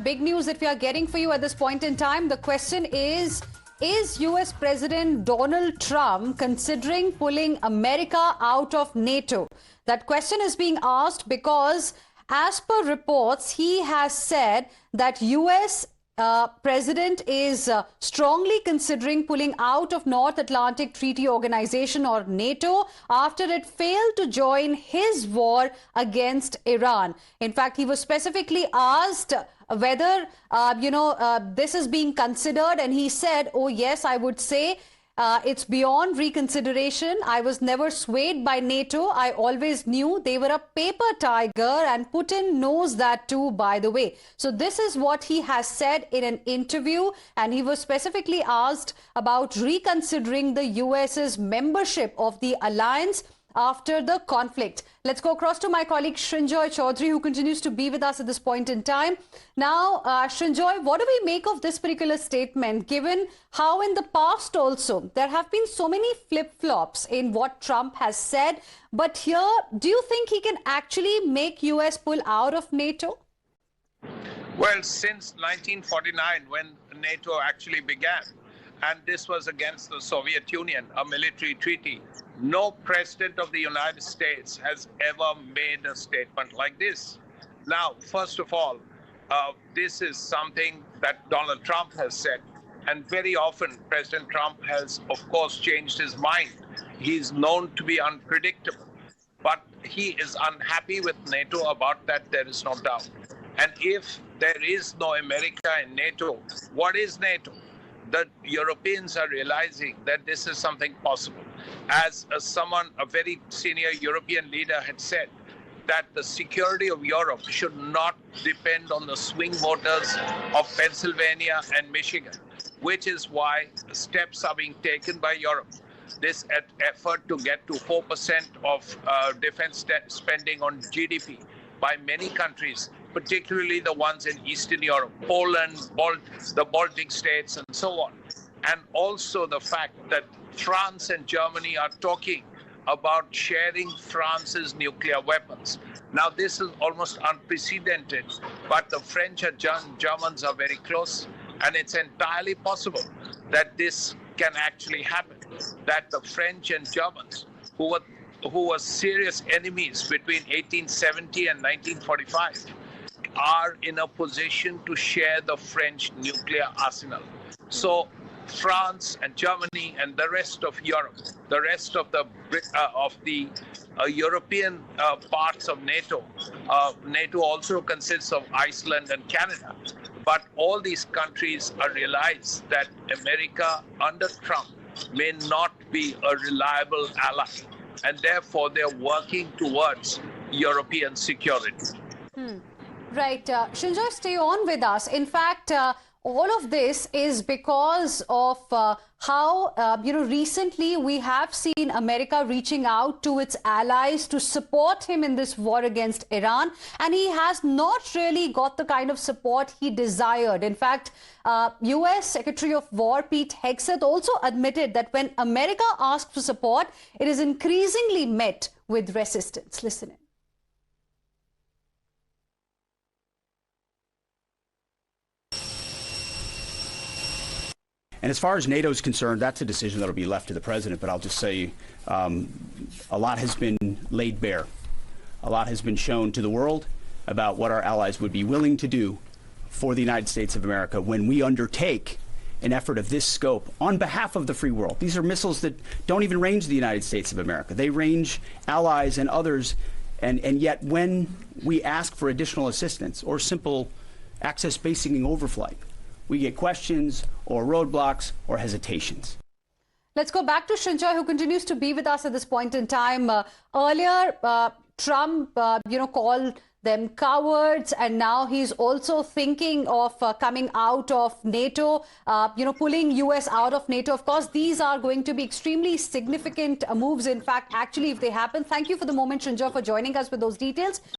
big news that we are getting for you at this point in time. The question is US President Donald Trump considering pulling America out of NATO? That question is being asked because, as per reports, he has said that US President is strongly considering pulling out of North Atlantic Treaty Organization or NATO after it failed to join his war against Iran. In fact, he was specifically asked whether, this is being considered, and he said, oh yes, I would say it's beyond reconsideration. I was never swayed by NATO. I always knew they were a paper tiger, and Putin knows that too, by the way. So this is what he has said in an interview, and he was specifically asked about reconsidering the US's membership of the alliance after the conflict. Let's go across to my colleague Srinjoy Chaudhary, who continues to be with us at this point in time. Now, Srinjoy, what do we make of this particular statement, given how in the past also there have been so many flip-flops in what Trump has said? But here, do you think he can actually make US pull out of NATO? Well, since 1949, when NATO actually began, and this was against the Soviet Union, a military treaty, no president of the United States has ever made a statement like this. Now, first of all, this is something that Donald Trump has said, and very often President Trump has, of course, changed his mind. He's known to be unpredictable, but he is unhappy with NATO. About that, there is no doubt. And if there is no America in NATO, what is NATO? The Europeans are realizing that this is something possible. As a very senior European leader had said, that the security of Europe should not depend on the swing voters of Pennsylvania and Michigan, which is why steps are being taken by Europe. This effort to get to 4% of defense spending on GDP by many countries, particularly the ones in Eastern Europe, Poland, the Baltic states, and so on. And also the fact that France and Germany are talking about sharing France's nuclear weapons. Now, this is almost unprecedented, but the French and Germans are very close, and it's entirely possible that this can actually happen, that the French and Germans, who were serious enemies between 1870 and 1945, are in a position to share the French nuclear arsenal. So France and Germany and the rest of Europe, the rest of the European parts of NATO, NATO also consists of Iceland and Canada, but all these countries are realized that America under Trump may not be a reliable ally, and therefore they're working towards European security. Right. Srinjoy, stay on with us. In fact, all of this is because of how, recently we have seen America reaching out to its allies to support him in this war against Iran. And he has not really got the kind of support he desired. In fact, US Secretary of War Pete Hegseth also admitted that when America asks for support, it is increasingly met with resistance. Listen in. And as far as NATO is concerned, that's a decision that will be left to the president. But I'll just say a lot has been laid bare. A lot has been shown to the world about what our allies would be willing to do for the United States of America when we undertake an effort of this scope on behalf of the free world. These are missiles that don't even range the United States of America. They range allies and others. And yet when we ask for additional assistance or simple access basing overflight, we get questions or roadblocks or hesitations. Let's go back to Srinjoy, who continues to be with us at this point in time. Earlier, Trump, called them cowards, and now he's also thinking of coming out of NATO, pulling US out of NATO. Of course, these are going to be extremely significant moves. In fact, actually, if they happen. Thank you for the moment, Srinjoy, for joining us with those details.